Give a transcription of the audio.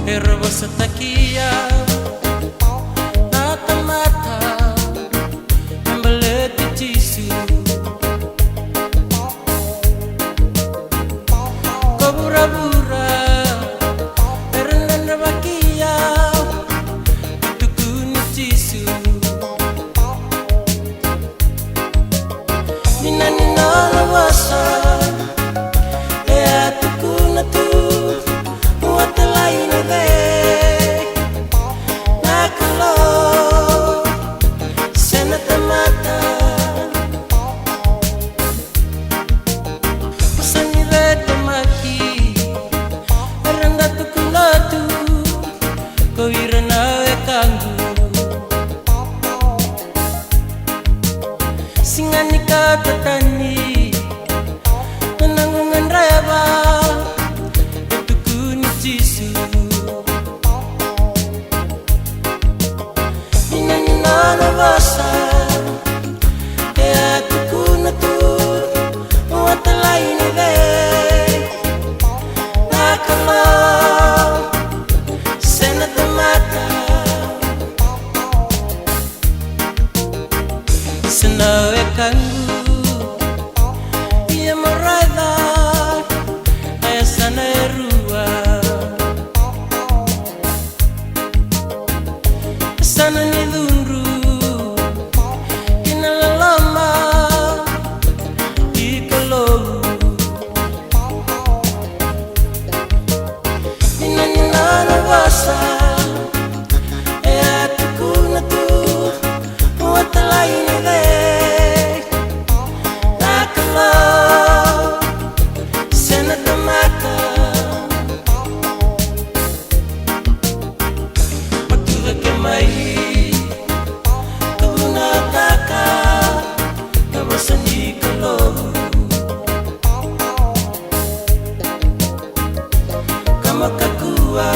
Pero vosataki mata-mata Mbeleti tisu Kobura-bura Erenda bakia Tukuni tisu Nina la wasa Ea tukuna tu Watalaina de Nakalo Senata mata Sanirete maki Eranda tukulatu Koirana ekangu Singanika tatani Nanangungan reba Tisu Nina na basa Ea tukuna tu Watalaini de Nakala Senata mata Senawe kangu Ia maraida Aya sana erua Sana ni dunru Kinalalama Ikalo Nina na basa Ea tukuna tu Watalaini de Nakalo Senata mata Matuda ke mai Kamakakua